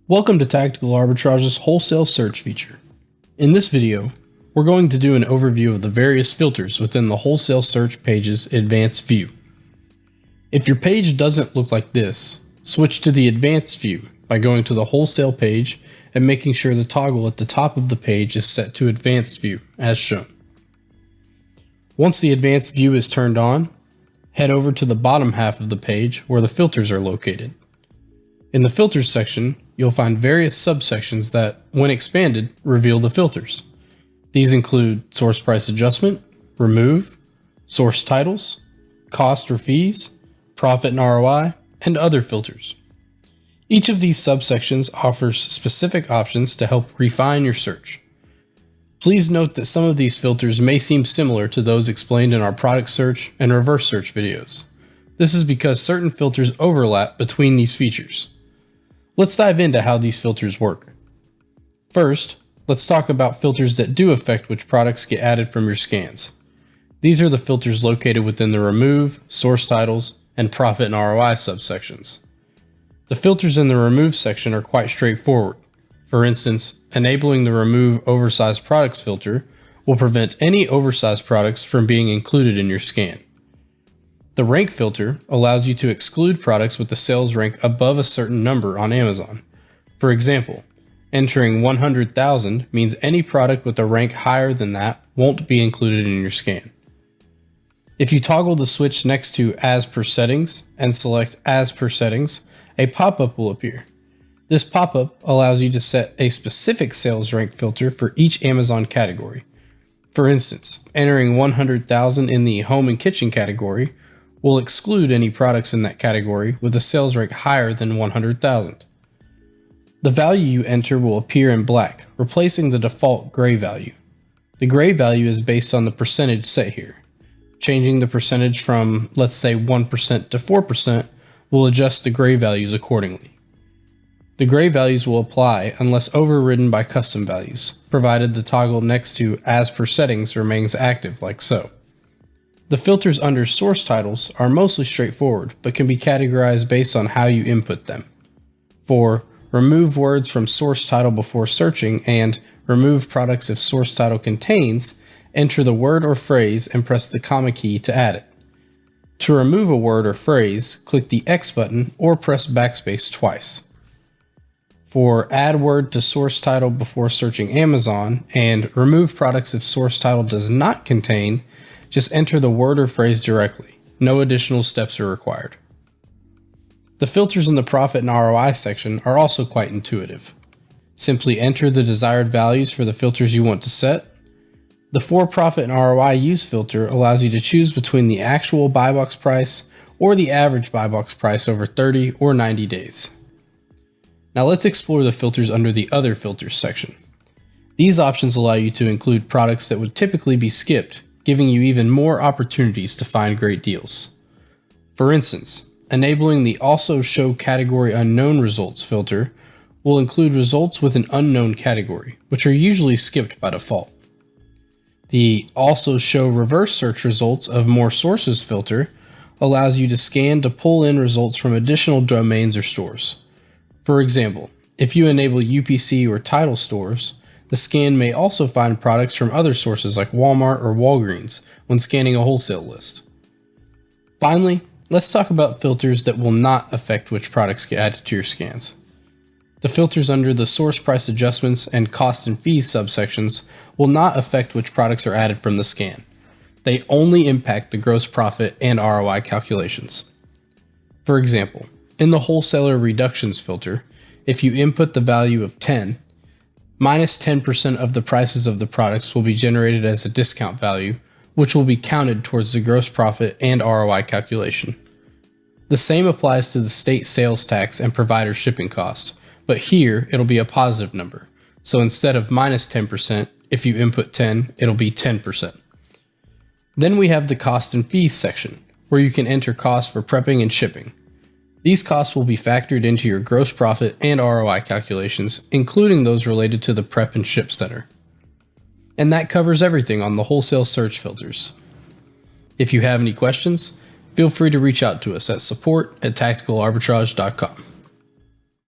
Welcome to Tactical Arbitrage's Wholesale Search feature. In this video, we're going to do an overview of the various filters within the Wholesale Search page's Advanced View. If your page doesn't look like this, switch to the Advanced View by going to the Wholesale page and making sure the toggle at the top of the page is set to Advanced View, as shown. Once the Advanced View is turned on, head over to the bottom half of the page where the filters are located. In the Filters section, you'll find various subsections that, when expanded, reveal the filters. These include Source Price Adjustment, Remove, Source Titles, Cost or Fees, Profit and ROI, and other filters. Each of these subsections offers specific options to help refine your search. Please note that some of these filters may seem similar to those explained in our product search and reverse search videos. This is because certain filters overlap between these features. Let's dive into how these filters work. First, let's talk about filters that do affect which products get added from your scans. These are the filters located within the Remove, Source Titles, and Profit and ROI subsections. The filters in the Remove section are quite straightforward. For instance, enabling the Remove Oversize Products filter will prevent any oversized products from being included in your scan. The Rank filter allows you to exclude products with the sales rank above a certain number on Amazon. For example, entering 100,000 means any product with a rank higher than that won't be included in your scan. If you toggle the switch next to As Per Settings and select As Per Settings, a pop-up will appear. This pop-up allows you to set a specific sales rank filter for each Amazon category. For instance, entering 100,000 in the Home and Kitchen category will exclude any products in that category with a sales rank higher than 100,000. The value you enter will appear in black, replacing the default gray value. The gray value is based on the percentage set here. Changing the percentage from, let's say, 1% to 4% will adjust the gray values accordingly. The gray values will apply unless overridden by custom values, provided the toggle next to As Per Settings remains active like so. The filters under Source Titles are mostly straightforward, but can be categorized based on how you input them. For Remove words from source title before searching and Remove products if source title contains, enter the word or phrase and press the comma key to add it. To remove a word or phrase, click the X button or press backspace twice. For Add word to source title before searching Amazon and Remove products if source title does not contain, just enter the word or phrase directly. No additional steps are required. The filters in the Profit and ROI section are also quite intuitive. Simply enter the desired values for the filters you want to set. The For Profit and ROI Use filter allows you to choose between the actual buy box price or the average buy box price over 30 or 90 days. Now let's explore the filters under the Other Filters section. These options allow you to include products that would typically be skipped, giving you even more opportunities to find great deals. For instance, enabling the Also Show Category Unknown Results filter will include results with an unknown category, which are usually skipped by default. The Also Show Reverse Search Results of More Sources filter allows you to scan to pull in results from additional domains or stores. For example, if you enable UPC or title stores, the scan may also find products from other sources like Walmart or Walgreens when scanning a wholesale list. Finally, let's talk about filters that will not affect which products get added to your scans. The filters under the Source Price Adjustments and Cost and Fees subsections will not affect which products are added from the scan. They only impact the gross profit and ROI calculations. For example, in the Wholesaler Reductions filter, if you input the value of 10, minus 10% of the prices of the products will be generated as a discount value, which will be counted towards the gross profit and ROI calculation. The same applies to the state sales tax and provider shipping costs, but here it'll be a positive number. So instead of minus 10%, if you input 10, it'll be 10%. Then we have the Cost and Fees section, where you can enter costs for prepping and shipping. These costs will be factored into your gross profit and ROI calculations, including those related to the prep and ship center. And that covers everything on the Wholesale Search filters. If you have any questions, feel free to reach out to us at support@tacticalarbitrage.com.